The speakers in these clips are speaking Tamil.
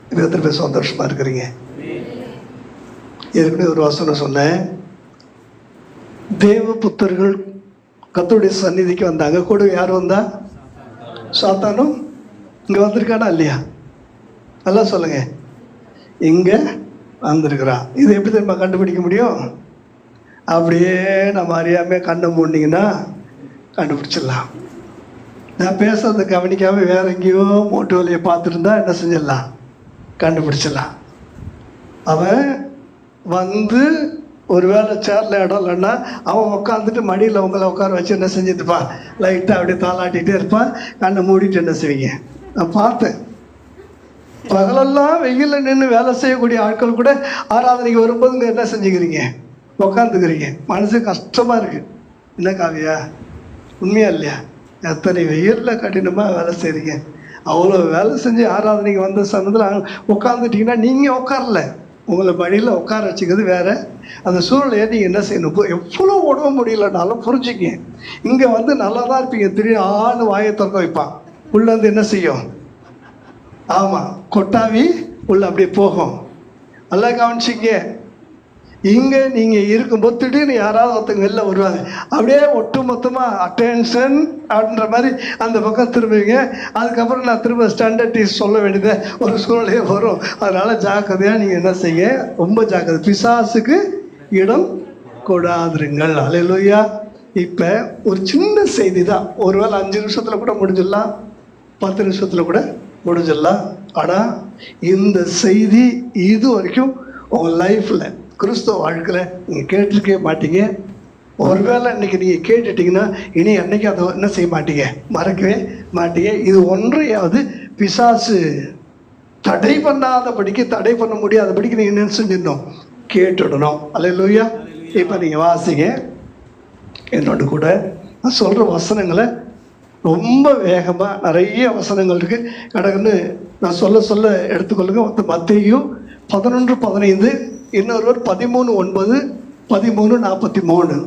இப்போ எத்தனை பேர் சந்தோஷமாக இருக்கிறீங்க? ஏற்கனவே ஒரு வசனம் சொன்னேன். தேவ புத்தர்கள் கர்த்தருடைய சந்நிதிக்கு வந்தாங்க. கூட யார் வந்தா? சாத்தானும் இங்கே வந்திருக்கானா இல்லையா? நல்லா சொல்லுங்க. இங்கே வந்திருக்கிறான். இது எப்படி தெரியுமா கண்டுபிடிக்க முடியும்? அப்படியே நம்ம அறியாமல் கண்ணை மூடினீங்கன்னா கண்டுபிடிச்சிடலாம். நான் பேசுறதை கவனிக்காமல் வேற எங்கேயோ மோட்டு வலியை பார்த்துருந்தா என்ன செஞ்சிடலாம்? கண்டுபிடிச்சிடலாம். அவன் வந்து ஒரு வேளை சேரில் இடம் இல்லைன்னா அவன் உட்காந்துட்டு மடியில் உங்களை உட்கார வச்சு என்ன செஞ்சுட்டுப்பான்? லைட்டாக அப்படியே தாளாட்டிகிட்டே இருப்பான். கண்ணை மூடிட்டு என்ன செய்வீங்க? நான் பார்த்தேன். பகலெல்லாம் வெயிலில் நின்று வேலை செய்யக்கூடிய ஆட்கள் கூட ஆராதனைக்கு வரும்போது இங்கே என்ன செஞ்சுக்கிறீங்க? உக்காந்துக்கிறீங்க. மனசு கஷ்டமாக இருக்குது. என்ன காவியா? உண்மையா இல்லையா? எத்தனை வெயிலில் கடினமாக வேலை செய்கிறீங்க. அவ்வளோ வேலை செஞ்சு ஆராதனைக்கு வந்த சமயத்தில் உட்காந்துட்டிங்கன்னா நீங்கள் உட்காரல, உங்களை வழியில் உட்கார வச்சுக்கிறது வேறு. அந்த சூழ்நிலையை நீங்கள் என்ன செய்யணும்? எவ்வளோ உடம்பு முடியலனாலும் புரிஞ்சுங்க. இங்கே வந்து நல்லா தான் இருப்பீங்க. திடீர்னு ஆணு வாயை திறக்க வைப்பான். உள்ளே வந்து என்ன செய்யும்? ஆமாம், கொட்டாவி உள்ள அப்படியே போகும். நல்லா கவனிச்சிங்க. இங்கே நீங்கள் இருக்கும்போது திடீர்னு யாராவது ஒருத்தங்க வெளில வருவாங்க. அப்படியே ஒட்டு மொத்தமாக அட்டென்ஷன் அப்படின்ற மாதிரி அந்த பக்கம் திரும்புவீங்க. அதுக்கப்புறம் நான் திரும்ப ஸ்டாண்டர்ட் டீஸ் சொல்ல வேண்டியது ஒரு சூழ்நிலையே வரும். அதனால் ஜாக்கிரதையாக நீங்கள் என்ன செய்ய? ரொம்ப ஜாக்கிரதை. பிசாசுக்கு இடம் கொடாதிருங்கள். அல்லேலூயா. இப்போ ஒரு சின்ன செய்தி தான். ஒருவேளை 5 நிமிஷத்தில் கூட முடிஞ்சிடலாம், 10 நிமிஷத்தில் கூட முடிஞ்சிடலாம். ஆனால் இந்த செய்தி இது வரைக்கும் உங்கள் லைஃப்பில் கிறிஸ்தவ வாழ்க்கையில் நீங்கள் கேட்டிருக்கவே மாட்டீங்க. ஒருவேளை இன்றைக்கி நீங்கள் கேட்டுட்டிங்கன்னா இனி அன்றைக்கி அதை என்ன செய்ய மாட்டீங்க? மறக்கவே மாட்டீங்க. இது ஒன்றையாவது பிசாசு தடை பண்ணாதபடிக்கு, தடை பண்ண முடியாதபடிக்கு நீங்கள் என்ன செஞ்சிடணும்? கேட்டுடணும். அல்லேலூயா. இப்போ நீங்கள் வாசிங்க என்னோட கூட. நான் சொல்கிற வசனங்களை ரொம்ப வேகமாக நிறைய வசனங்கள் இருக்குது. கடக்குன்னு நான் சொல்ல எடுத்துக்கொள்ளுங்க. மத்தேயு 11:15, இன்னொருவர் 13:9, 13:43.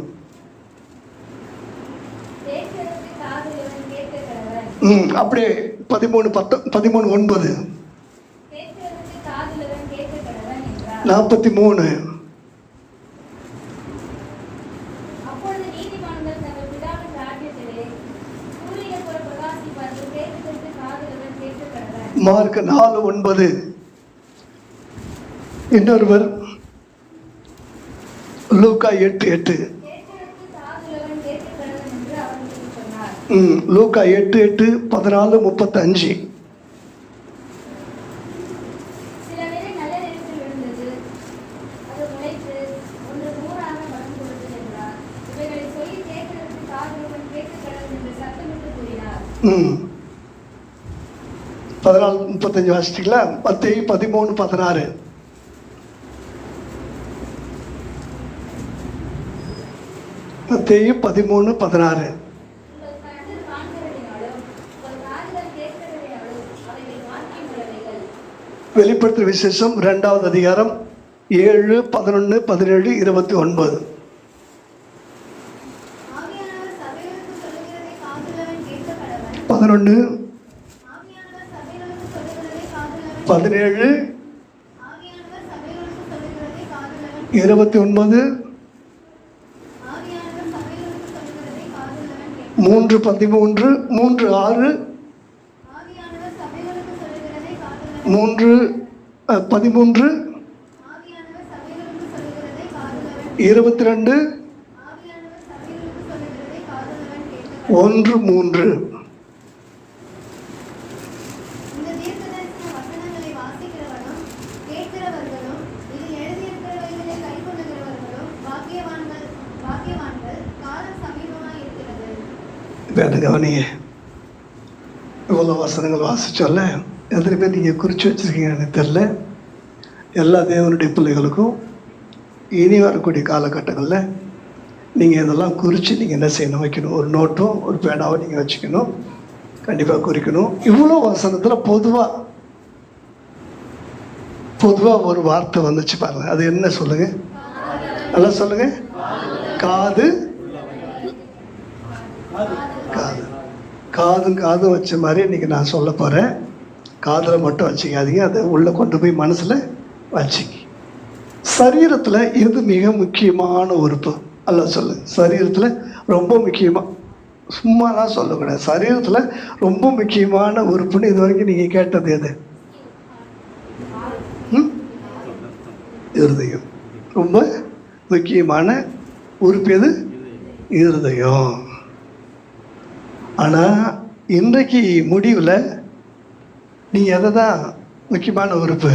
அப்படியே 13:9, 43. மார்க் 4:9, இன்னொருவர் லூக்கா 8:8. லூக்கா 8:8, 14:35. ம் 14:35 வாசிச்சிங்களா? மத்தேயு 13:16. மத்தேயு 13:16. வெளிப்படுத்தும் விசேஷம் 2வது அதிகாரம் 7, 11, 17, 29. பதினொன்று 17, 29, 3:13, 3:6, 3:13, 22, 1:3. கவனிங்க. இவ்வளோ வசனங்கள் வாசிச்சோல்ல, எத்தனை பேர் நீங்கள் குறித்து வச்சுருக்கீங்கன்னு தெரில. எல்லா தேவனுடைய பிள்ளைகளுக்கும் இனி வரக்கூடிய காலகட்டங்களில் நீங்கள் இதெல்லாம் குறித்து நீங்கள் என்ன செய்யணும்? வைக்கணும். ஒரு நோட்டும் ஒரு பேனாவும் நீங்கள் வச்சுக்கணும். கண்டிப்பாக குறிக்கணும். இவ்வளோ வசனத்தில் பொதுவாக ஒரு வார்த்தை வந்துச்சு பாருங்கள். அது என்ன சொல்லுங்கள்? நல்லா சொல்லுங்கள். காது காது காதும் வச்ச மாதிரி இன்றைக்கி நான் சொல்ல போகிறேன். காதில் மட்டும் வச்சுக்காதீங்க, அதை உள்ளே கொண்டு போய் மனசில் வச்சுக்க. சரீரத்தில் எது மிக முக்கியமான உறுப்பு? அல்ல சொல்லு. சரீரத்தில் ரொம்ப முக்கியமாக, சும்மாலாம் சொல்லக்கூடாது, சரீரத்தில் ரொம்ப முக்கியமான உறுப்புன்னு இது வரைக்கும் நீங்கள் கேட்டது எது? இருதயம். ரொம்ப முக்கியமான உறுப்பு எது? இருதயம். ஆனால் இன்றைக்கு முடிவில் நீ எதை தான் முக்கியமான உறுப்பு?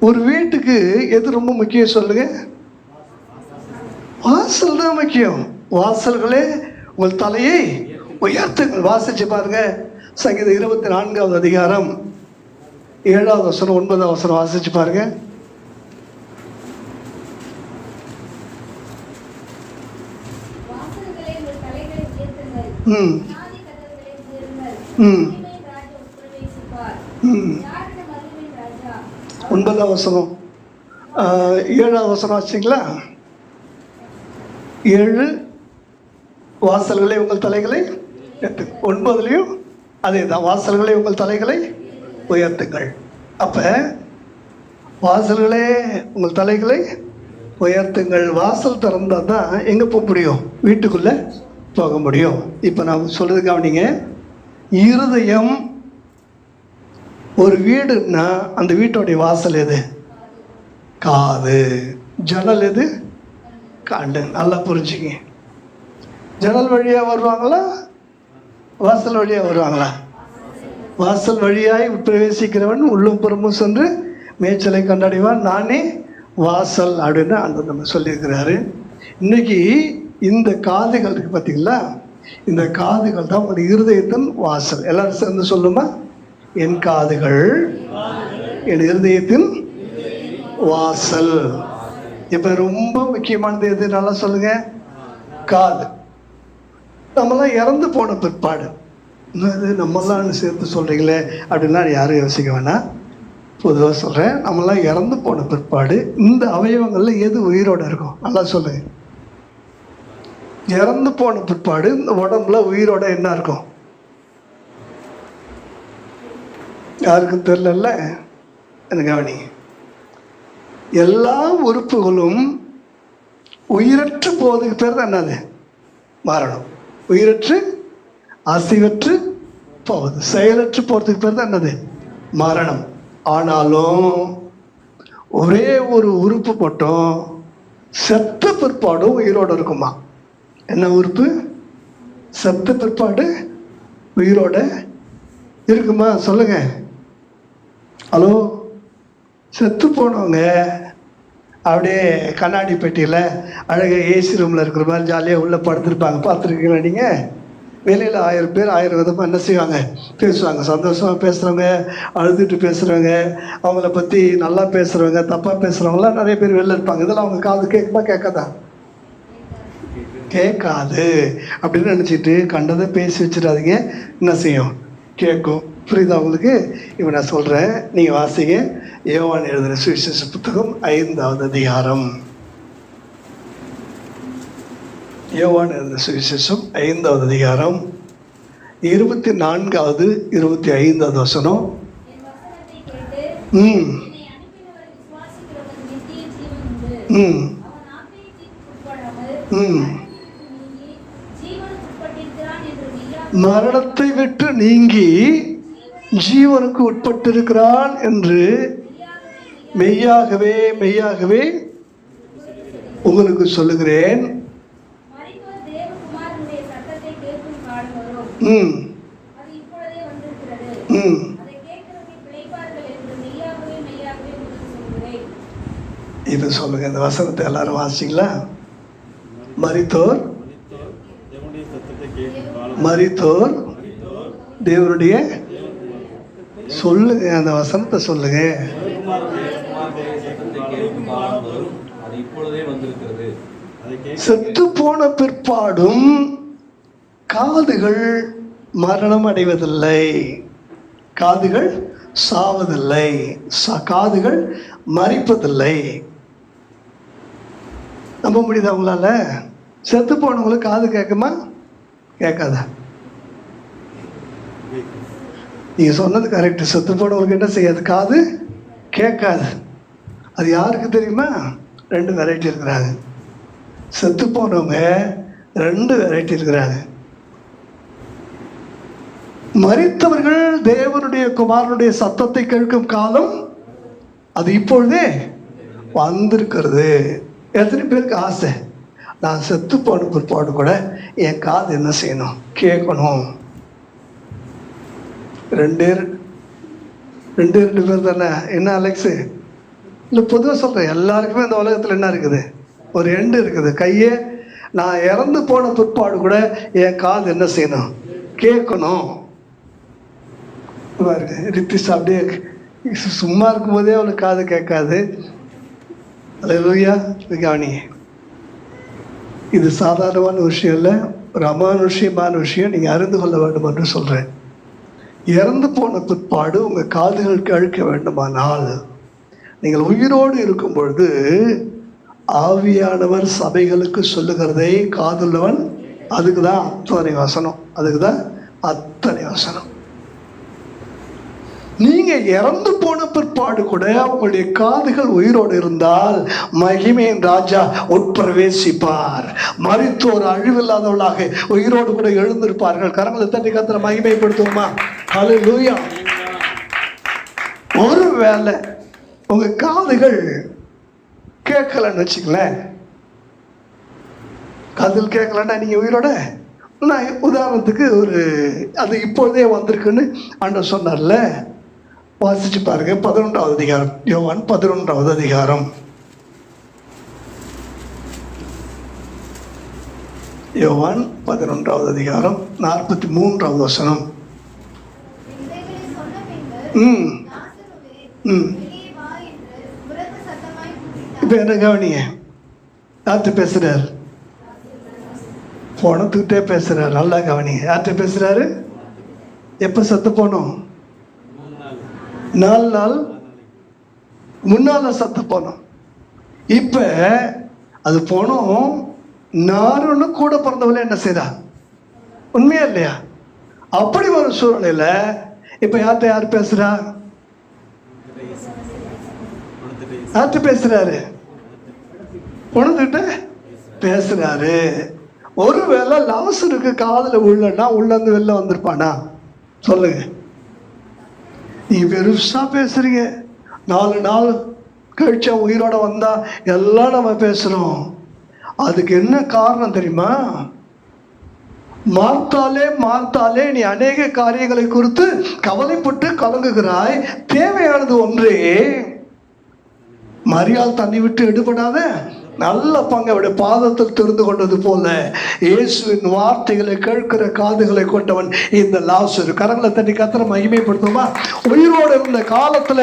ஒரு வீட்டுக்கு எது ரொம்ப முக்கியம் சொல்லுங்க? வாசல் தான் முக்கியம். வாசல்களே உங்கள் தலையை உயர்த்துங்கள். வாசிச்சு பாருங்க, சங்கீதம் 24வது அதிகாரம் 7வது வசனம் 9வது வசனம் வாசிச்சு பாருங்க. ம் ம் 9வது வசனம் 7வது வசனம் வச்சிங்களா? 7 வாசல்களே உங்கள் தலைகளை 9லையும் அதே தான், வாசல்களே உங்கள் தலைகளை உயர்த்துங்கள். அப்போ வாசல்களே உங்கள் தலைகளை உயர்த்துங்கள். வாசல் திறந்தால் தான் எங்கே போக முடியும்? வீட்டுக்குள்ளே போக முடியும். இப்போ நான் சொல்கிறது கவனிங்க. இருதயம் ஒரு வீடுன்னா அந்த வீட்டோடைய வாசல் எது? காது. ஜன்னல் எது? கண்ணு. நல்லா புரிஞ்சுங்க. ஜன்னல் வழியாக வருவாங்களா, வாசல் வழியாக வருவாங்களா? வாசல் வழியாய் பிரவேசிக்கிறவன் உள்ளும் புறமும் சென்று மேய்ச்சலை கொண்டாடுவான், நானே வாசல் அப்படின்னு அந்த நம்ம சொல்லியிருக்கிறாரு. இன்னைக்கு இந்த காதுகள் இருக்கு பார்த்தீங்களா, இந்த காதுகள் தான் ஒரு இருதயத்தின் வாசல். எல்லாரும் சேர்ந்து சொல்லுமா? என் காதுகள் என் இருதயத்தின் வாசல். இப்போ ரொம்ப முக்கியமானது எது? நல்லா சொல்லுங்க. காது. நம்மளாம் இறந்து போன பிற்பாடு, இது நம்மளாம் சேர்த்து சொல்கிறீங்களே அப்படின்லாம் யாரும் யோசிக்க வேணாம். பொதுவாக சொல்கிறேன், நம்மளாம் இறந்து போன பிற்பாடு இந்த அவயவங்களில் எது உயிரோடு இருக்கும்? நல்லா சொல்லுங்க. இறந்து போன பிற்பாடு இந்த உடம்புல உயிரோட என்ன இருக்கும்? யாருக்கும் தெரியல. எனக்கு கவனிங்க. எல்லா உறுப்புகளும் உயிரற்று போவதுக்கு பேர் தான் என்னது? மரணம். உயிரற்று அசைவற்று போவது, செயலற்று போகிறதுக்கு பேர் தான் என்னது? மரணம். ஆனாலும் ஒரே ஒரு உறுப்பு மட்டும் செத்த பிற்பாடும் உயிரோடு இருக்குமா? என்ன உறுப்பு? செத்த பிற்பாடு உயிரோட இருக்குமா? சொல்லுங்க. ஹலோ. செத்து போனவங்க அப்படியே கண்ணாடி பெட்டியில் அழகாக ஏசி ரூமில் இருக்கிற மாதிரி ஜாலியாக உள்ளே படுத்துருப்பாங்க. பார்த்துருக்கீங்களா நீங்கள்? வெளியில் 1000 பேர் 1000 விதமாக என்ன செய்வாங்க? பேசுவாங்க. சந்தோஷமாக பேசுகிறவங்க, அழுதுட்டு பேசுகிறவங்க, அவங்கள பற்றி நல்லா பேசுகிறவங்க, தப்பாக பேசுகிறவங்களாம் நிறைய பேர் வெளில இருப்பாங்க. இதெல்லாம் அவங்க காது கேட்குமா? கேட்காதா? கேட்காது அப்படின்னு நினச்சிட்டு கண்டதை பேசி வச்சிடாதீங்க. என்ன செய்யும்? கேட்கும். புரியுதா உங்களுக்கு? இப்போ நான் சொல்கிறேன், நீங்கள் வாசிங்க. யோவான் எழுதின சுவிசேஷ புத்தகம் 5வது அதிகாரம். யோவான் எழுதின சுவிசேஷம் 5வது அதிகாரம் 24வது 25வது வசனம். ம் ம் ம் மரணத்தை விட்டு நீங்கி ஜீவனுக்கு உட்பட்டிருக்கிறான் என்று மெய்யாகவே மெய்யாகவே உங்களுக்கு சொல்லுகிறேன். ம் ம் இது சொல்லுங்க. இந்த வசனத்தை எல்லாரும் வாசிங்களா? மரித்தோர் தேவனுடைய சொல்லுங்க, அந்த வசனத்தை சொல்லுங்க. செத்து போன பிற்பாடும் காதுகள் மரணம் அடைவதில்லை, காதுகள் சாவதில்லை, காதுகள் மரிப்பதில்லை. நம்ப முடியுதா உங்களால? செத்து போனவங்களுக்கு காது கேட்குமா? கேட்காதா? நீங்கள் சொன்னது கரெக்டு. செத்து போனவங்களுக்கு என்ன செய்யாது? காது கேட்காது. அது யாருக்கு தெரியுமா? 2 வெரைட்டி இருக்கிறாங்க. செத்து போனவங்க 2 வெரைட்டி இருக்கிறாங்க. மரித்தவர்கள் தேவனுடைய குமாரனுடைய சத்தத்தை கேட்கும் காலம் அது இப்பொழுதே வந்திருக்கிறது. எத்தனை பேருக்கு ஆசை, நான் செத்து போன பிற்பாடு கூட என் காது என்ன செய்யணும்? கேட்கணும். 2 பேர் தானே. என்ன அலெக்ஸு? இல்லை, பொதுவாக சொல்கிறேன். எல்லாருக்குமே இந்த உலகத்தில் என்ன இருக்குது? ஒரு எண்டு இருக்குது. கையே, நான் இறந்து போன பிற்பாடு கூட என் காது என்ன செய்யணும்? கேட்கணும். பாருங்க, ரித்திஷ் அப்படியே சும்மா இருக்கும்போதே அவளுக்கு காது கேட்காது. அல்லேலூயா. கவனிங்க, இது சாதாரணமான விஷயம் இல்லை, ஒரு அமானுஷ்யமான விஷயம். நீங்கள் அறிந்து கொள்ள வேண்டும் என்று சொல்கிறேன். இறந்து போன பிற்பாடு உங்கள் காதுகள் கேட்க வேண்டுமானால், நீங்கள் உயிரோடு இருக்கும் பொழுது ஆவியானவர் சபைகளுக்கு சொல்லுகிறதை காதுள்ளவன், அதுக்கு தான் அத்தனை வசனம், அதுக்கு தான் அத்தனை வசனம். நீங்க இறந்து போன பிற்பாடு கூட உங்களுடைய காதுகள் உயிரோடு இருந்தால் மகிமையின் ராஜா உட்பிரவேசிப்பார். மரித்தோர் அழிவில்லாதவர்களாக உயிரோடு கூட எழுந்திருப்பார்கள். கரங்களை தட்டி கர்த்தரை மகிமைப்படுத்துவோமா? ஹல்லேலூயா. ஒருவேளை உங்க காதுகள் கேட்கலன்னு வச்சுக்கலேன், காதில் கேட்கலன்னா நீங்க உயிரோட, நான் உதாரணத்துக்கு அது இப்பொழுதே வந்திருக்குன்னு ஆண்டவர் சொன்னார்ல, வாசிச்சு பாருங்க. 11வது அதிகாரம், யோவான் 11வது அதிகாரம், யோவான் 11வது அதிகாரம் 43வது வசனம். இப்ப என்ன கவனிங்க, யார்கிட்ட பேசுறாரு? போனத்துக்கிட்டே பேசுறாரு. நல்லா கவனிங்க, யார்கிட்ட பேசுறாரு? எப்ப செத்து போனோம்? 4 நாள் முன்னால சத்து போனோம். இப்ப அது போனோம். நாருன்னு கூட பிறந்தவள என்ன செய்யறா? உண்மையா இல்லையா? அப்படி ஒரு சூழ்நிலையில இப்ப யார் பேசுறா? யார்கிட்ட பேசுறாரு? உணர்ந்துட்டு பேசுறாரு. ஒருவேளை லாசருக்கு காதுல உள்ளன்னா உள்ள இருந்து வெளில வந்திருப்பானா? சொல்லுங்க. நீ பெருசா பேசுறீங்க. 4 நாள் கழிச்சா உயிரோட வந்தா எல்லாம் நம்ம பேசுறோம். அதுக்கு என்ன காரணம் தெரியுமா? மார்த்தாலே நீ அநேக காரியங்களை குறித்து கவலைப்பட்டு கலங்குகிறாய். தேவையானது ஒன்றே. மரியாள் தண்ணி விட்டு எடுபடாத நல்ல பங்கை பாதத்தில் தெரிந்து கொண்டது போல இயேசுவின் வார்த்தைகளை கேட்கிற காதுகளை கொண்டவன் இந்த லாசரு. கரங்களை தட்டி கர்த்தரை மகிமைப்படுத்துமா? உயிரோடு இருந்த காலத்துல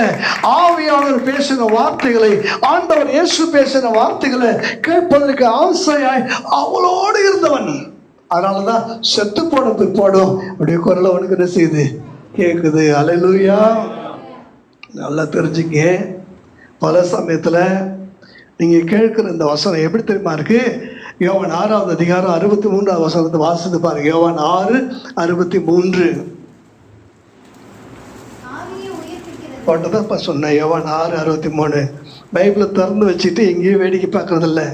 ஆவியானவர் பேசின வார்த்தைகளை, ஆண்டவர் இயேசு பேசின வார்த்தைகளை கேட்பதற்கு ஆசையாய் அவளோடு இருந்தவன். அதனாலதான் செத்து போன பிற்பாடும் அப்படியே குரல் அவனுக்கு என்ன செய்யுது? கேட்குது. அல்லேலூயா. நல்லா தெரிஞ்சுங்க. பல சமயத்துல நீங்க கேட்கிற இந்த வசனம் எப்படி தெரியுமா இருக்கு? யோவான் 6வது அதிகாரம் 63வது வசனத்தை வாசித்து பாருங்க. யோவான் 6:63 போட்டதான் சொன்னேன். யோவான் 6:63 பைபிளை திறந்து வச்சுட்டு எங்கேயும் வேடிக்கை பார்க்கறது இல்லை.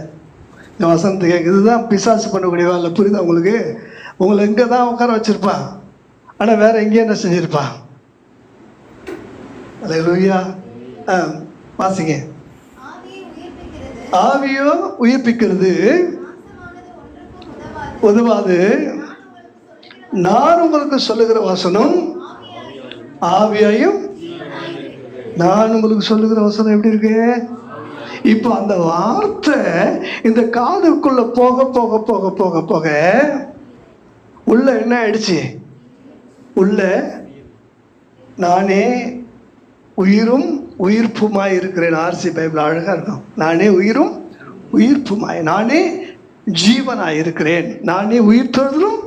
இந்த வசனத்தை இதுதான் பிசாசு பண்ணக்கூடிய வேலை. புரியுதா உங்களுக்கு? உங்களை எங்கே தான் உட்கார வச்சிருப்பான், ஆனால் வேற எங்கேயும் என்ன செஞ்சிருப்பான்? அல்லேலூயா. வாசிங்க. ஆவியோ உயிர்ப்பிக்கிறது உதவாது. நான் உங்களுக்கு சொல்லுகிற வசனம் ஆவியாயும், நான் உங்களுக்கு சொல்லுகிற வசனம் எப்படி இருக்கு? இப்போ அந்த வார்த்தை இந்த காதுக்குள்ள போக போக போக போக போக உள்ள என்ன ஆயிடுச்சு? உள்ள நானே உயிரும் உயிர்ப்புமாய் இருக்கிறேன். ஆர்சி பைபிள் அழகா இருக்கும். நானே உயிரும் உயிர்ப்புமாய், நானே ஜீவனாய் இருக்கிறேன், நானே உயிர்த்தெழுதலும்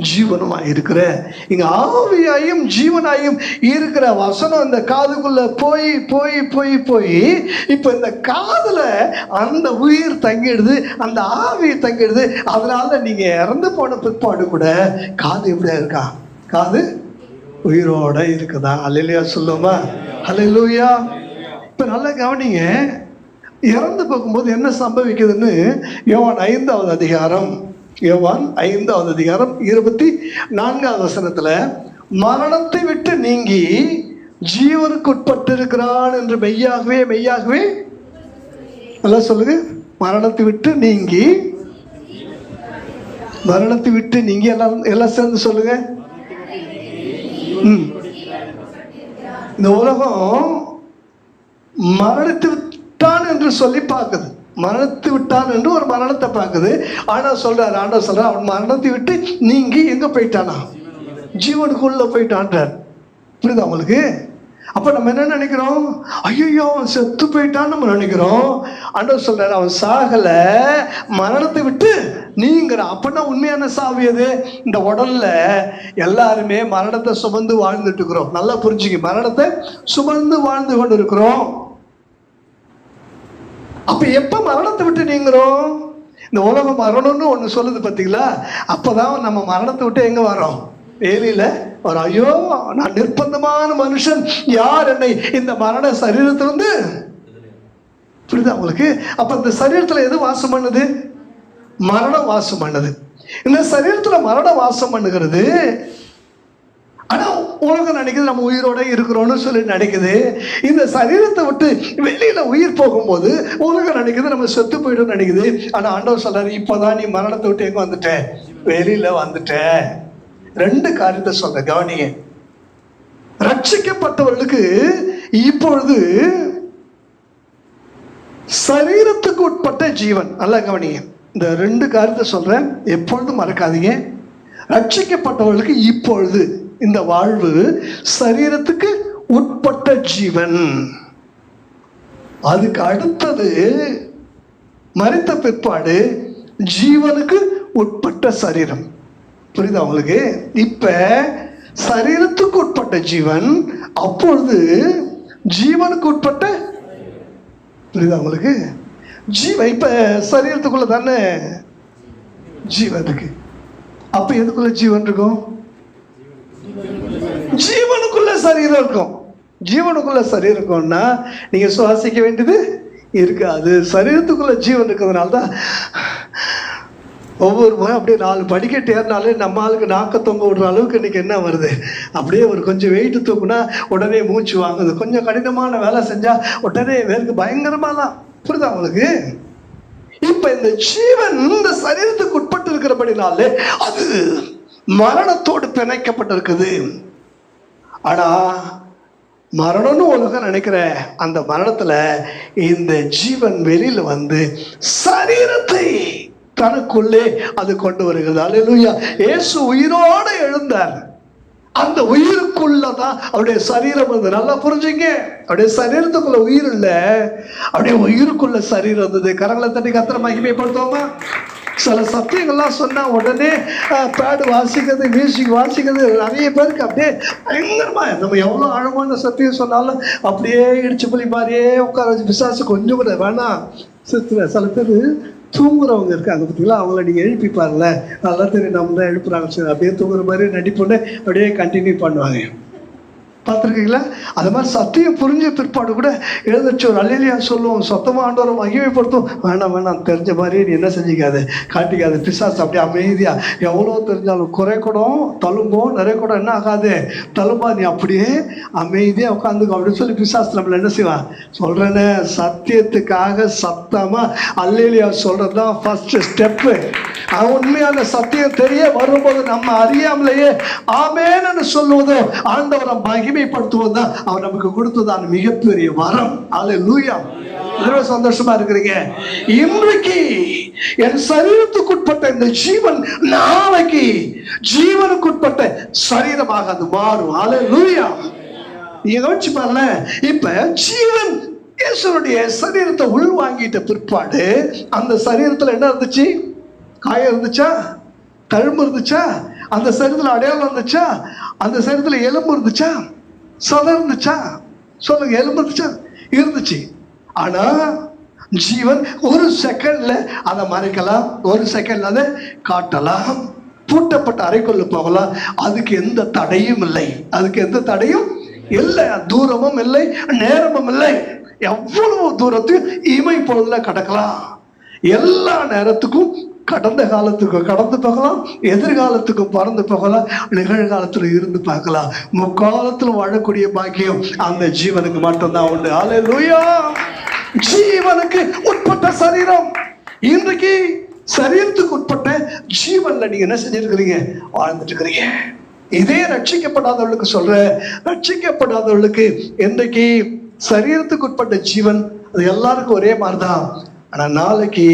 ஜீவனுமாய் இருக்கிறேன். இங்க ஆவியாயும் ஜீவனாயும் இருக்கிற வசனம் இந்த காதுக்குள்ள போய் போய் போய் போய் இப்ப இந்த காதுல அந்த உயிர் தங்கிடுது, அந்த ஆவி தங்கிடுது. அதனால நீங்க இறந்து போன பிற்பாடு கூட காது எப்படியா இருக்கா? காது உயிரோட இருக்குதா? அல்லேலூயா சொல்லுமா? அல்லேலூயா. இப்ப நல்லா கவனிங்க, இறந்து போகும்போது என்ன சம்பவிக்குதுன்னு யோவான் 5வது அதிகாரம் 24வது வசனத்துல, மரணத்தை விட்டு நீங்கி ஜீவனுக்கு உட்பட்டிருக்கிறான் என்று மெய்யாகவே மெய்யாகவே எல்லாம் சொல்லுங்க. மரணத்தை விட்டு நீங்கி எல்லாம் சேர்ந்து சொல்லுங்க. இந்த உலகம் மரணித்து விட்டான் என்று சொல்லி பார்க்குது. மரணத்து விட்டான் என்று ஒரு மரணத்தை பார்க்குது. ஆண்டவர் சொல்றார் அவன் மரணத்தை விட்டு நீங்கி எங்க போயிட்டானா? ஜீவனுக்குள்ள போயிட்டான்றார். புரியுதா உங்களுக்கு? அப்ப நம்ம என்ன நினைக்கிறோம்? ஐயோ அவன் செத்து போயிட்டான்னு நம்ம நினைக்கிறோம். ஆண்டவர் சொல்றாரு அவன் சாகல, மரணத்தை விட்டு நீங்கிறான். அப்படின்னா உண்மையான சாவு எது? இந்த உடல்ல எல்லாருமே மரணத்தை சுமந்து வாழ்ந்துட்டு இருக்கிறோம். நல்லா புரிஞ்சுக்க, மரணத்தை சுமந்து வாழ்ந்து கொண்டு இருக்கிறோம். அப்ப எப்ப மரணத்தை விட்டு நீங்கிறோம்? இந்த உலகம் மரணம்னு ஒண்ணு சொல்லுது பார்த்தீங்களா? அப்பதான் நம்ம மரணத்தை விட்டு எங்க வரோம்? வேலையில ஒரு ஐயோ நான் நிர்பந்தமான மனுஷன், யார் என்னை இந்த மரண சரீரத்திலிருந்து, புரியுதா உங்களுக்கு? அப்ப இந்த சரீரத்துல எது வாசம் பண்ணுது? மரணம் வாசம் பண்ணுது. இந்த சரீரத்துல மரணம் வாசம் பண்ணுகிறது. ஆனா உலகம் நினைக்குது நம்ம உயிரோட இருக்கிறோம்னு சொல்லி நினைக்குது. இந்த சரீரத்தை விட்டு வெளியில உயிர் போகும்போது உலகம் நினைக்குது நம்ம செத்து போயிடும் நினைக்குது. ஆனா ஆண்டவர் சொல்றாரு இப்பதான் நீ மரணத்தை விட்டு எங்க வந்துட்ட? வெளியில வந்துட்ட. ரெண்டு காரியத்தை சொல்ற கவனிங்க. ரட்சிக்கப்பட்டவர்களுக்கு இப்பொழுது சரீரத்துக்கு உட்பட்ட ஜீவன். நல்லா கவனிங்க, இந்த ரெண்டு காரியத்தை சொல்றேன், எப்பொழுதும் மறக்காதீங்க. ரட்சிக்கப்பட்டவர்களுக்கு இப்பொழுது இந்த வாழ்வு சரீரத்துக்கு உட்பட்ட ஜீவன். அதுக்கு அடுத்தது மரித்த பிற்பாடு ஜீவனுக்கு உட்பட்ட சரீரம். புரியுதா உங்களுக்கு? இப்ப சரீரத்துக்கு உட்பட்ட ஜீவன், அப்பொழுது ஜீவனுக்கு உட்பட்ட, புரியுதா உங்களுக்கு? ஜீவன் இப்ப சரீரத்துக்குள்ள தானே ஜீவன் இருக்கு. அப்ப எதுக்குள்ள ஜீவன் இருக்கும்? ஜீவனுக்குள்ள சரீரம் இருக்கும். ஜீவனுக்குள்ள சரீரம் இருக்கும்னா நீங்க சுவாசிக்க வேண்டியது இருக்காது. சரீரத்துக்குள்ள ஜீவன் இருக்கிறதுனால தான் ஒவ்வொரு முறை அப்படியே 4 படிக்கட்டு ஏறினாலே நம்ம ஆளுக்கு நாக்க தொங்க விடுற அளவுக்கு இன்னைக்கு என்ன வருது? அப்படியே ஒரு கொஞ்சம் வெயிட்டு தூக்குனா உடனே மூச்சு வாங்குது. கொஞ்சம் கடினமான வேலை செஞ்சா உடனே வேருக்கு பயங்கரமா தான். புரியுதா உங்களுக்கு? இப்ப இந்த ஜீவன் இந்த சரீரத்துக்கு உட்பட்டு இருக்கிறபடினாலே அது மரணத்தோடு பிணைக்கப்பட்டிருக்குது. ஆனா மரணம்னு உலகம் நினைக்கிற அந்த மரணத்துல இந்த ஜீவன் வெளியில வந்து சரீரத்தை தனக்குள்ளே அது கொண்டு வருகிறது. அல்லேலூயா. இயேசு உயிரோடு எழுந்தார். அந்த உயிருக்குள்ளதான் அவருடைய சரீரம் இருந்தது. நல்லா புரிஞ்சுங்க, அவருடைய சரீரத்துக்குள்ள உயிர் இல்ல, அவருடைய உயிருக்குள்ள சரீரம் இருந்தது. கரங்களை தட்டி கர்த்தரை மகிமைப்படுத்துவோமா? சில சத்தியங்கள்லாம் சொன்னா உடனே பேடு வாசிக்கிறது, மியூசிக் வாசிக்கிறது நிறைய பேருக்கு அப்படியே பயங்கரமா, நம்ம எவ்வளவு ஆழமான சத்தியம் சொன்னாலும் அப்படியே இடிச்சு புலி மாதிரியே உட்கார வச்சு பிசாசு கொஞ்சம் கூட வேணாம். சில பேர் தூங்குறவங்க இருக்காங்க பார்த்தீங்களா, அவங்கள நீங்கள் எழுப்பி பாருங்கள, நல்லா தெரியும் நம்ம தான் எழுப்புறாங்க. சரி, அப்படியே தூங்குற மாதிரி நடிப்புன்னு அப்படியே கண்டினியூ பண்ணுவாங்க. பார்த்துருக்கீங்களா? அது மாதிரி சத்தியம் புரிஞ்ச பிற்பாடு கூட எழுந்திரிச்சு ஒரு அல்லேலூயா சொல்லுவோம், சொத்தமாக ஆண்டவரை மகிமைப்படுத்தும். வேணாம் தெரிஞ்ச மாதிரி நீ என்ன செஞ்சிக்காது, காட்டிக்காது. பிசாசு அப்படியே அமைதியாக எவ்வளோ தெரிஞ்சாலும் குறை கூடம் தழும்போம், நிறைய கூடம் என்ன ஆகாது, தழும்பா. நீ அப்படியே அமைதியாக உட்காந்துக்கும் அப்படின்னு சொல்லி பிசாசு நம்மளை என்ன செய்வான்? சொல்கிறேன்னு சத்தியத்துக்காக சத்தமாக அல்லேலூயா சொல்கிறது தான் ஃபர்ஸ்ட் ஸ்டெப்பு. உண்மையான சத்தியம் தெரிய வரும்போது நம்ம அறியாமலேயே ஆமேன்னு சொல்லுவதோ ஆண்டவரை மகிமைப்படுத்துவதுதான் அவர் நமக்கு கொடுத்ததான மிகப்பெரிய வரம். அல்லேலூயா. சந்தோஷமா இருக்கிறீங்க? இன்றைக்கு என் சரீரத்துக்குட்பட்ட இந்த ஜீவன் நாளைக்கு ஜீவனுக்குட்பட்ட சரீரமாக அது மாறும். அல்லேலூயா. நீங்க கவனிச்சு பாருங்க. இப்ப ஜீவன் இயேசுடைய சரீரத்தை உள்வாங்கிட்ட பிற்பாடு அந்த சரீரத்துல என்ன இருந்துச்சு? காயம் இருந்துச்சா? தழும்பு இருந்துச்சா? அந்த சரீரத்தில் அடையாளம் இருந்துச்சா? அந்த சரீரத்தில் எலும்பு இருந்துச்சா? சதை இருந்துச்சா? சொல்லுங்க. எலும்பு இருந்துச்சா? இருந்துச்சு. ஆனா ஜீவன் ஒரு செகண்ட்ல அதை மறைக்கலாம், ஒரு செகண்ட்ல அதை காட்டலாம். பூட்டப்பட்ட அறைக்குள்ள போகலாம். அதுக்கு எந்த தடையும் இல்லை. அதுக்கு எந்த தடையும் இல்லை. தூரமும் இல்லை, நேரமும் இல்லை. எவ்வளவு தூரத்தையும் இமை பொழுதுல கடக்கலாம். எல்லா நேரத்துக்கும், கடந்த காலத்துக்கும் கடந்து போகலாம், எதிர்காலத்துக்கும் பறந்து போகலாம், நிகழ்காலத்துல இருந்து பார்க்கலாம். முக்காலத்துல வாழக்கூடிய பாக்கியம் அந்த ஜீவனுக்கு மட்டும்தான் உண்டு. அல்லேலூயா. ஜீவனுக்கு உட்பட்ட சரீரம். இன்றைக்கு சரீரத்துக்கு உட்பட்ட ஜீவன்ல நீங்க என்ன செஞ்சிருக்கிறீங்க? வாழ்ந்துட்டு இருக்கிறீங்க. இதே ரட்சிக்கப்படாதவர்களுக்கு சொல்ற, ரட்சிக்கப்படாதவர்களுக்கு இன்றைக்கு சரீரத்துக்கு உட்பட்ட ஜீவன் அது எல்லாருக்கும் ஒரே மாதிரிதான். ஆனா நாளைக்கு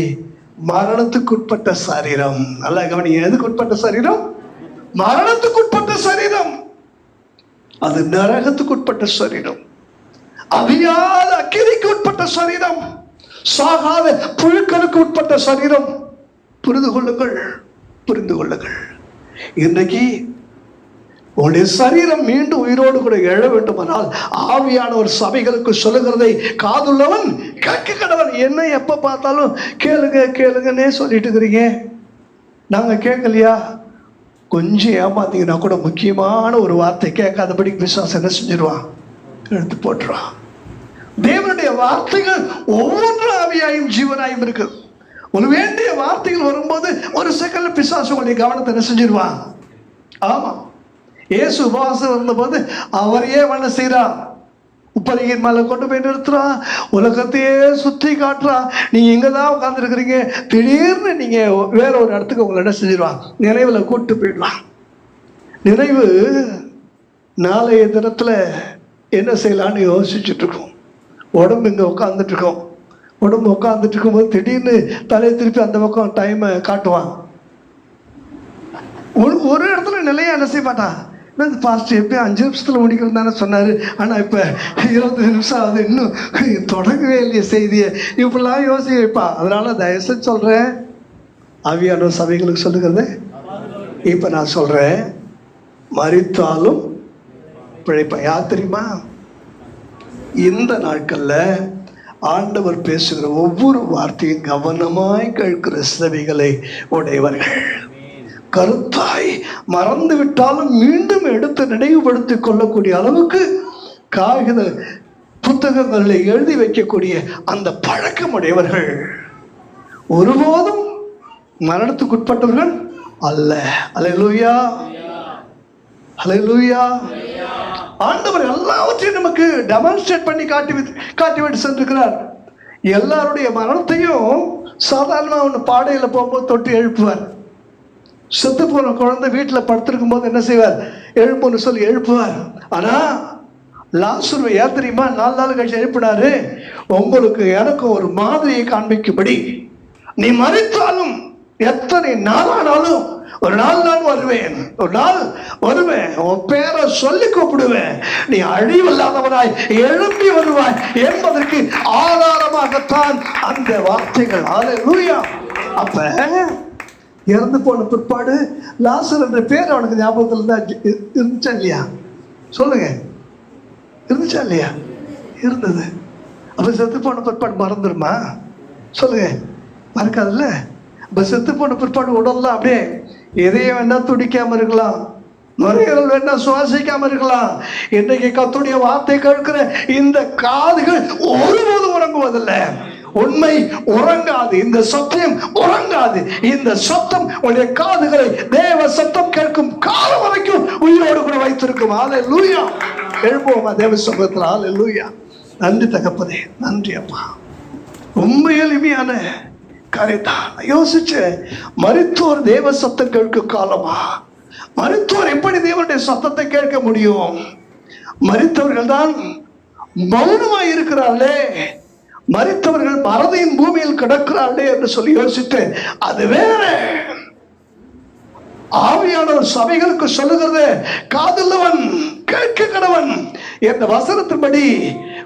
மரணத்துக்கு உட்பட்ட சரீரம். நல்லா கவனிங்க. எதுக்கு உட்பட்ட சரீரம்? மரணத்துக்கு உட்பட்ட சரீரம். அது நரகத்துக்கு உட்பட்ட சரீரம். அவியாத அக்கினிக்கு உட்பட்ட சரீரம். சாகாத புழுக்களுக்கு உட்பட்ட சரீரம். புரிந்து கொள்ளுங்கள், புரிந்து கொள்ளுங்கள். இன்றைக்கு உங்களுடைய சரீரம் மீண்டும் உயிரோடு கூட எழ வேண்டுமானால் ஆவியான ஒரு சபைகளுக்கு சொல்லுகிறதை காதுள்ளவன் கேட்க கடவன். என்ன எப்ப பார்த்தாலும் கேளுங்க கேளுங்கன்னே சொல்லிட்டு இருக்கிறீங்க. நாங்க கேட்கலையா? கொஞ்சம் ஏமாத்தீங்கன்னா கூட முக்கியமான ஒரு வார்த்தை கேட்காதபடி விசுவாசம் என்ன செஞ்சிருவான்? எடுத்து போட்டுருவான். தேவனுடைய வார்த்தைகள் ஒவ்வொன்றும் ஆவியாயும் ஜீவனாயும் இருக்கு. ஒரு வேண்டிய வார்த்தைகள் வரும்போது ஒரு செகண்ட்ல பிசாசு உங்களுடைய கவனத்தை என்ன செஞ்சிருவான்? ஆமா, இயேசு உபவாசம் இருந்தபோது அவரையே என்ன செய்யறான்? உப்பரியின் மேல கொண்டு போய் நிறுத்துறான். உலகத்தையே சுற்றி காட்டுறான். நீங்க இங்கதான் உட்கார்ந்து இருக்கிறீங்க, திடீர்னு நீங்க வேற ஒரு இடத்துக்கு உங்களை என்ன செஞ்சிருவான்? நினைவுல கூட்டு போயிடலாம். நினைவு நாளைய தினத்துல என்ன செய்யலான்னு யோசிச்சுட்டு இருக்கோம். உடம்பு இங்க உட்காந்துட்டு இருக்கோம். உடம்பு உட்காந்துட்டு இருக்கும்போது திடீர்னு தலையை திருப்பி அந்த பக்கம் டைமை காட்டுவான். ஒரு இடத்துல நிலையா என்ன செய்ய மாட்டான்? பாஸ்டர் எப்பயும் 5 நிமிஷத்துல முடிக்கிறது தானே சொன்னாரு, ஆனா இப்ப 20 நிமிஷம் ஆகுது, இன்னும் தொடங்கவே இல்லையே செய்தியை, இப்படிலாம் யோசிக்க வைப்பா. அதனால தயவுசெய்து சொல்றேன், ஆவியான சபைகளுக்கு சொல்லுகிறது. இப்ப நான் சொல்றேன், மரித்தாலும் பிழைப்பான். யார் தெரியுமா? இந்த நாட்கள்ல ஆண்டவர் பேசுகிற ஒவ்வொரு வார்த்தையும் கவனமாய் கேட்கிற செவிகளை உடையவர்கள். கருத்தாய் மறந்து விட்டாலும் மீண்டும் எடுத்து நினைவுபடுத்திக் கொள்ளக்கூடிய அளவுக்கு காகித புத்தகங்களில் எழுதி வைக்கக்கூடிய அந்த பழக்கம் உடையவர்கள் ஒருபோதும் மரணத்துக்கு உட்பட்டவர்கள் அல்ல. அல்லேலூயா, அல்லேலூயா. ஆண்டவர் எல்லாவற்றையும் நமக்கு டெமான்ஸ்ட்ரேட் பண்ணி காட்டிவிட்டு சென்றிருக்கிறார். எல்லாருடைய மரணத்தையும் சாதாரணமாக ஒன்று பாடையில போகும்போது தொட்டு எழுப்புவார். செத்து போன குழந்தை வீட்டில் படுத்திருக்கும் போது என்ன செய்வார்? எழுப்புன்னு சொல்லி எழுப்புவார். ஆனா லாசருவை ஏன் தெரியுமா 4 நாள் கழிச்சு எழுப்பினாரு? உங்களுக்கு எனக்கும் ஒரு மாதிரியை காண்பிக்கும்படி, நீ மரித்தாலும் எத்தனை நாளானாலும் ஒரு நாள் நான் வருவேன், ஒரு நாள் வருவேன், உன் பேரை சொல்லி கூப்பிடுவேன், நீ அழிவில்லாதவனாய் எழுப்பி வருவாய் என்பதற்கு ஆதாரமாகத்தான் அந்த வார்த்தைகள். அல்லேலூயா. அப்ப இறந்து போன பிற்பாடு லாசர் என்ற பேர் அவனுக்கு ஞாபகத்தில் தான் இருந்துச்சா இல்லையா? சொல்லுங்க, இருந்துச்சா இல்லையா? இருந்தது. அப்ப செத்து போன பிற்பாடு மறந்துடுமா? சொல்லுங்க, மறக்காதுல்ல. அப்ப செத்து போன பிற்பாடு உடல்லாம் அப்படியே எதையும் வேணா துடிக்காம இருக்கலாம், நுரையீரல் வேணா சுவாசிக்காம இருக்கலாம். இன்னைக்கு கர்த்தருடைய வார்த்தை கேட்கிற இந்த காதுகள் ஒருபோதும் உறங்குவதில்லை. உண்மை உறங்காது, இந்த சத்தியம் உறங்காது. இந்த சத்தம் உடைய காதுகளை தேவ சத்தம் கேட்கும் காலம் வரைக்கும் உயிரோடு கூட வைத்திருக்கும். அல்லேலூயா. எழுப்புவோமா தேவ சமூகத்தில்? அல்லேலூயா. நன்றி தகப்பனே, நன்றி அப்பா. ரொம்ப எளிமையான காரியத்தான் யோசிச்சு. மரித்தோர் தேவ சத்தம் கேட்கும் காலமா? மரித்தோர் எப்படி தேவனுடைய சத்தத்தை கேட்க முடியும்? மரித்தவர்கள் தான் மௌனமாய் இருக்கிறார்களே, மரித்தவர்கள் மறதியின் பூமியில் கிடக்கிறார்களே என்று சொல்லி யோசித்து, அது வேற. ஆவியானவர் சபைகளுக்கு சொல்லுகிறது, காதுள்ளவன் கேட்க கடவன். இந்த வசனத்தின்படி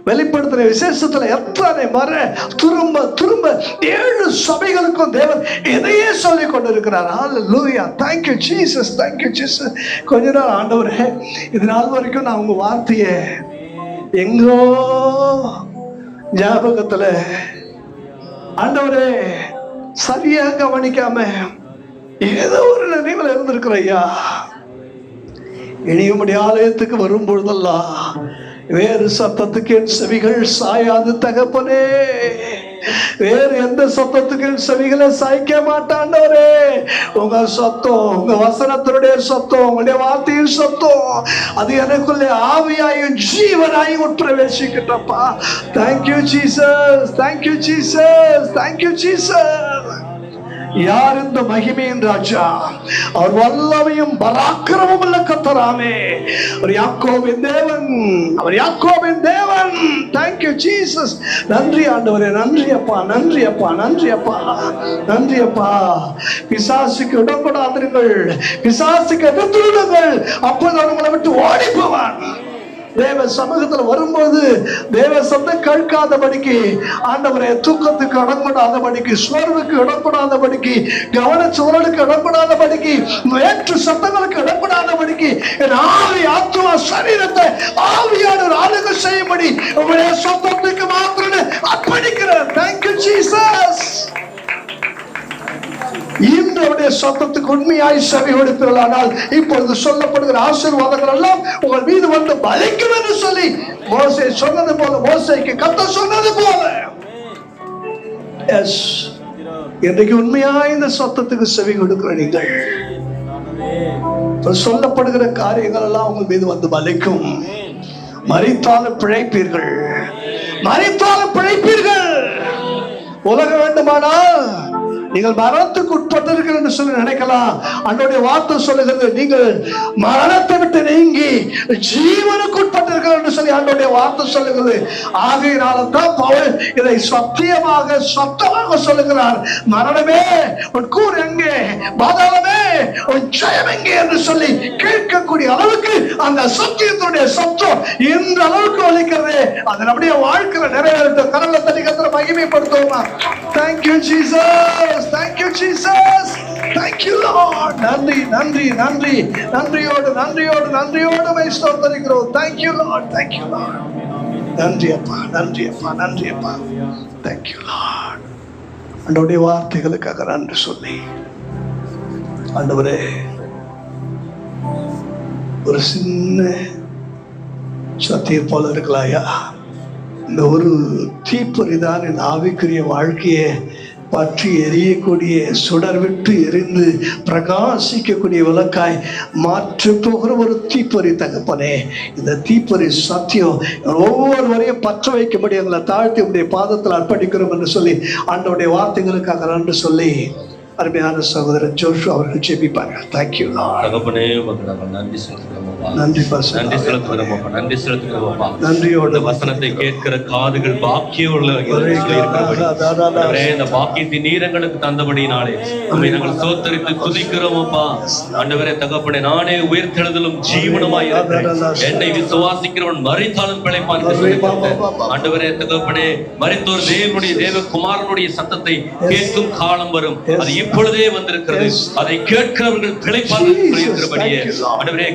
வெளிப்படுத்துற விசேஷத்துல எத்தனை முறை திரும்ப திரும்ப 7 சபைகளுக்கும் தேவன் இதையே சொல்லிக் கொண்டிருக்கிறார். ஹல்லேலூயா. Thank you Jesus, thank you Jesus. கொஞ்ச நாள் ஆண்டவரே, இது நாள் வரைக்கும் நான் உங்க வார்த்தையை எங்கோ ஞாபகத்துல ஆண்டவரே சரியா கவனிக்காம ஏதோ ஒரு நினைவில் இருந்திருக்கிற ஐயா, இனியும் ஆலயத்துக்கு வரும் பொழுதெல்லாம் வேறு சத்தத்துக்கு என் செவிகள் சாயாது தகப்பனே, வேறு எந்த சத்தத்துக்கு என் செவிகளை சாய்க்க மாட்டாண்டவரே. உங்க சத்தம், உங்க வசனத்தினுடைய சத்தம், உங்களுடைய வார்த்தையின் சத்தம், அது எனக்குள்ளே ஆவியாயும் ஜீவனாயும் உட்பிரவேசிக்கட்டப்பா. Thank you Jesus, thank you Jesus, thank you Jesus. யார் இந்த மகிமையின் ராஜா? அவர் வல்லமையும் பராக்கிரமும் உள்ள கர்த்தராமே. அவர் யாக்கோபின் தேவன், அவர் யாக்கோபின் தேவன். Thank you Jesus. நன்றி ஆண்டவரே, நன்றி அப்பா, நன்றி அப்பா, நன்றி அப்பா, நன்றி அப்பா. பிசாசுக்கு இடம் கொடாதீர்கள், பிசாசுக்கு எதிர்த்துடுங்கள், அப்போது உங்களை விட்டு ஓடி போவான். தேவ சமூகத்தில் வரும்போது தேவ சத்தம் கேட்காதபடிக்கு, ஆண்டவரே தூக்கத்துக்கு இடம்படாதபடிக்கு, சோர்வுக்கு இடம்படாதபடிக்கு, கவனச்சோரலுக்கு இடம்படாதபடிக்கு, வேற்று சத்தங்களுக்கு இடம்படாதபடிக்கு என் ஆவி ஆத்மா சரீரத்தை ஆவியானவர் ஆளுகை செய்யும்படி உங்களுடைய சத்தத்துக்கு மாத்திரம் அர்ப்பணிக்கிறேன். Thank you Jesus. இன்றைய சத்தத்துக்கு உண்மையாய் செவி கொடுப்பீர்களானால் இப்பொழுது சொல்லப்படுகிற ஆசீர்வாதங்கள் எல்லாம் உங்கள் மீது வந்து பலிக்கும் என்று சொல்லி மோசே சொன்னது போல, மோசேக்கு கர்த்தர் சொன்னது போல, எஸ், இன்றைக்கு உண்மையாய் இந்த சத்தத்துக்கு செவி கொடுக்கிற நீங்கள் சொல்லப்படுகிற காரியங்கள் எல்லாம் உங்கள் மீது வந்து பலிக்கும். மரித்தாலும் பிழைப்பீர்கள், மரித்தாலும் பிழைப்பீர்கள். உலகம் வேண்டுமானால் நீங்கள் மரணத்துக்கு உட்பட்டிருக்கிறீர்கள் என்று சொல்லி நினைக்கலாம். அன்றைய வார்த்தை சொல்லுகிறது, நீங்கள் மரணத்தை விட்டு நீங்கி ஜீவனுக்கு உட்பட்டிருக்கிறீர்கள் என்று சொல்லி அன்றைய வார்த்தை சொல்லுகிறது. ஆகையினால தான் பவுல் இதை சத்தியமாக சத்தமாக சொல்லுகிறார். மரணமே உன் கூர் எங்கே, பாதாளமே உன் ஜெயம் எங்கே என்று சொல்லி கேட்கக்கூடிய அளவுக்கு அந்த சத்தியத்தினுடைய சத்தம் இந்த அளவுக்கு ஒலிக்கிறது. அது நம்முடைய வாழ்க்கையில நிறைவேற்ற கரங்களை தட்டி கர்த்தரை மகிமைப்படுத்துவோமா? Thank you Jesus, thank you Jesus, thank you Lord. நன்றி நன்றி நன்றி, நன்றியோடு நன்றியோடு நன்றியோடு மை ஸ்தோத்திரிக்கிறோம். Thank you Lord, thank you Lord. நன்றி அப்பா, நன்றி அப்பா, நன்றி அப்பா. Thank you Lord. ஆண்டவருடைய வார்த்தைகளுக்காக நன்றி சொல்லி, ஆண்டவரே ஒரு சின்ன சத்தியம் போல இருக்கலாயா, இந்த ஒரு தீப்பொறிதான் என் ஆவிக்குரிய வாழ்க்கையை பற்றி எரியக்கூடிய, சுடர் விட்டு எரிந்து பிரகாசிக்கக்கூடிய விளக்காய் மாற்ற போகிற ஒரு தீப்பொறி தகப்பனே. இந்த தீப்பொறி சத்தியம் ஒவ்வொருவரையும் பற்ற வைக்கும்படி எங்களை தாழ்த்தி உடைய பாதத்தில் அர்ப்பணிக்கிறோம் என்று சொல்லி ஆண்டவருடைய வார்த்தைகளுக்காக நன்றி சொல்லி அருமையான சகோதரர் ஜோஷு அவர்கள் ஜெபிப்பார்கள். Thank you Lord. தகப்பனே உமக்கு நாங்கள் நன்றி செலுத்துகிறோம். நன்றி நன்றி செலுத்துகிறோம். நன்றி செலுத்துகிறோம். நன்றியோடு வசனத்தை கேட்கிற காதுகள் பாக்கியமுள்ள இந்த பாக்கியத்தின் நீரங்களுக்கு தந்தபடினாலே நம்மை நாங்கள் சோத்தரித்து துதிக்கிறோம் அப்பா. ஆண்டவரே தகப்பனே, நானே உயிர்த்தெழுதலும் ஜீவனுமாய் இருக்கிறேன், என்னை விசுவாசிக்கிறவன் மரித்தாலும் பிழைப்பான். ஆண்டவரே தகப்பனே, மரித்தோர் தேவனுடைய தேவகுமாரனுடைய சத்தத்தை கேட்கும் காலம் வரும், அது இப்பொழுதே வந்திருக்கிறது, அதை கேட்கிறவர்கள் பிழைப்பார்களே. ஆண்டவரே,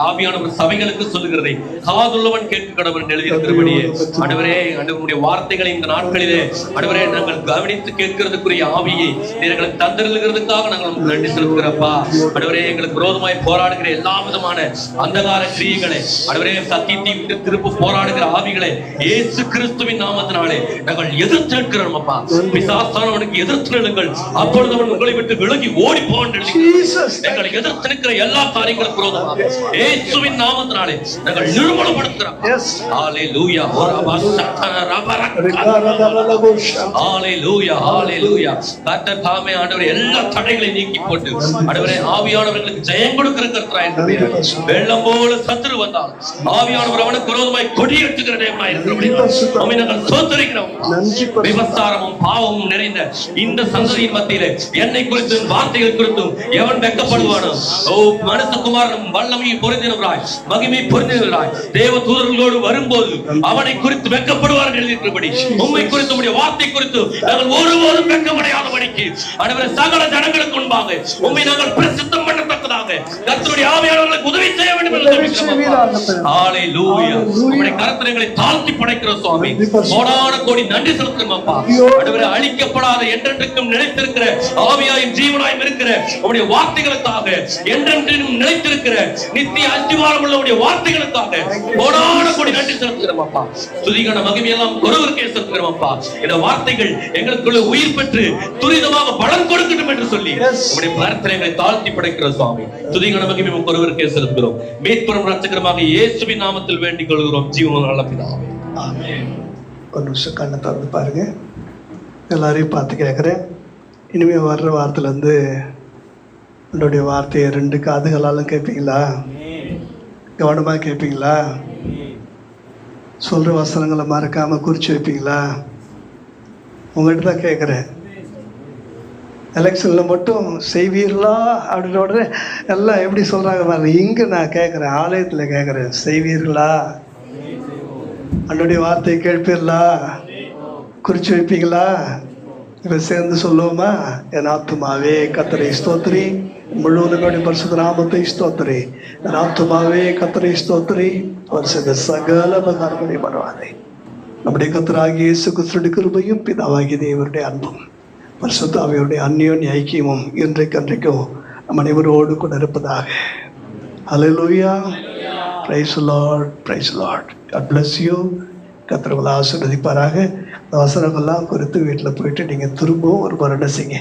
ஆவியானவர் சபைகளுக்கு சொல்லுகிறதை காதுள்ளவன் கேட்க கடவுள் எழுதியிருக்கிறபடியே ஆண்டவரே, ஆண்டவருடைய வார்த்தைகளை இந்த நாட்களிலே ஆண்டவரே நாங்கள் கவனித்து கேட்கிறதுக்குரிய ஆவியை எங்களுக்கு தந்திருக்கிறதுக்காக நாங்கள் நன்றி செலுத்துகிறப்பா. ஆண்டவரே, எங்களுக்கு விரோதமாய் போராடுகிற எல்லா விதமான அந்தகார கிரியைகளை ஆண்டவரே சத்தியத்தை விட்டு திரும்ப போராடுகிற ஆவிகளை இயேசு கிறிஸ்துவின் நாமத்தினாலே நாங்கள் எதிர்த்து நிற்கிறோம் அப்பா. பிசாசானவனுக்கு எதிர்த்து நில்லுங்கள், அப்பொழுது அவன் உங்களை விட்டு விலகி ஓடி போன்று எங்களை எதிர்த்து நிற்கிற எல்லா காரியங்களும் விரோதமாக இயேசுவின் நாமத்தினாலே நாங்கள் நிர்மூலப்படுத்துகிறோம். ஹalleluya. ஹalleluya, ஹalleluya. கர்த்தர் தாமே ஆண்டவரே எல்லா தடைகளையும் நீக்கி போட்டு ஆண்டவரே ஆவியானவர்களுக்கு ஜெயம் கொடுக்கிற கர்த்தராய் இருக்கிறார். வெள்ளம் போல சத்துரு வந்தால் ஆவியானவர் அவனுக்கு விரோதமாய் கொடியேற்றுகிற தேவனாய் இருக்கிறபடியால் உம்மை நாங்கள் ஸ்தோத்திரிக்கிறோம். விபச்சாரமும் பாவமும் நிறைந்த இந்த சந்ததியின் மத்தியிலே என்னை குறித்தும் வார்த்தைகள் குறித்தும் எவன் வெட்கப்படுவானோ, ஓ மனுஷகுமாரனும் வல்லமையை பொருந்தினவராய் மகிமை பொருந்தினவராய் தேவ தூதர்களோடு வரும்போது அவனை குறித்து வெட்கப்படுவார்கள் எழுதியிருக்கிறபடி உம்மை குறித்து உம்முடைய வார்த்தை குறித்து நாங்கள் ஒருவரும் வெட்கமடையாதபடிக்கு ஆண்டவரே சகல ஜனங்களுக்கு முன்பாக உம்மை நாங்கள் பிரசித்தம் பண்ணத்தக்கதாக கர்த்தருடைய ஆவியானவர்களுக்கு உதவி செய்ய வேண்டும் என்று ஜெபிக்கிறோம். ஹalleluya. உம்முடைய கரத்திலே எங்களை தாழ்த்தி படைக்கிறோம் சுவாமி. கோடான கோடி நன்றி செலுத்துகிறோம் அப்பா. ஆண்டவரே, அழிக்கப்படாத என்றென்றைக்கும் நிலைத்திருக்கிற ஆவியாயும் ஜீவனாயும் இருக்கிற உம்முடைய வார்த்தைகளுக்காக, என்றென்றும் நிலைத்திருக்கிற நித்திய அஸ்திவாரம் உள்ள உம்முடைய வார்த்தைகளுக்காக கோடான கோடி நன்றி செலுத்துகிறோம் அப்பா. துதிகன மகிமையெல்லாம் ஒருவருக்கே செலுத்துகிறோம் அப்பா. இந்த வார்த்தைகள் எங்களுக்குள்ள உயிர் பெற்று துரிதமாக பலன் கொடுக்கட்டும் என்று சொல்லி உம்முடைய பிரார்த்தனைகளை தாழ்த்தி படைக்கிறோம் சுவாமி. துதிகன மகிமை ஒருவருக்கே செலுத்துகிறோம். மீட்பரும் ரட்சகருமாக இயேசுவின் நாமத்தில் வேண்டிக் கொள்கிறோம் ஜீவனுள்ள நல்ல பிதாவே. ஆமென். ஒரு நிமிஷம் கண்ணை திறந்து பாருங்க. எல்லாரையும் பார்த்து கேட்குறேன். இனிமேல் வர்ற வாரத்துலேருந்து என்னுடைய வார்த்தையை 2 காதுகளாலும் கேட்பீங்களா? கவனமாக கேட்பீங்களா? சொல்கிற வசனங்களை மறக்காமல் குறித்து வைப்பீங்களா? உங்கள்கிட்ட தான் கேட்குறேன். எலெக்ஷனில் மட்டும் செய்வீர்களா அப்படின்ற உடனே எல்லாம் எப்படி சொல்கிறாங்க பாருங்க. இங்கே நான் கேட்குறேன், ஆலயத்தில் கேட்குறேன், செய்வீர்களா? என்னுடைய வார்த்தையை கேட்பீர்களா? குறித்து வைப்பீங்களா? இப்போ சேர்ந்து சொல்லுவோமா? என் ஆத்துமாவே கர்த்தரை ஸ்தோத்திரி, முழுவதும் பரிசுத்த நாமத்தை ஸ்தோத்திரி. என் ஆத்துமாவே கர்த்தரை ஸ்தோத்திரி, பரிசுத்த சகல உபகாரங்களை மறவாதே. நம்முடைய கர்த்தராகிய இயேசு கிறிஸ்துவின் கிருபையும் பிதாவாகிய தேவனுடைய அன்பும் பரிசுத்த ஆவியுடைய அந்யோன்ய ஐக்கியமும் இன்றைக்கும் நம் அனைவரோடு கூட இருப்பதாக. Hallelujah. Praise the Lord, praise the Lord. God bless you. கர்த்தர் உங்களை ஆசீர்வதிப்பாராக. இந்த வசனங்கள்லாம் குறித்து வீட்டில் போயிட்டு நீங்கள் திரும்பவும் ஒரு வருடம் செய்யுங்க,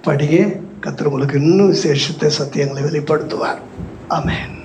படிங்க. கர்த்தர் உங்களுக்கு இன்னும் விசேஷத்தை சத்தியங்களை வெளிப்படுத்துவார். ஆமென்.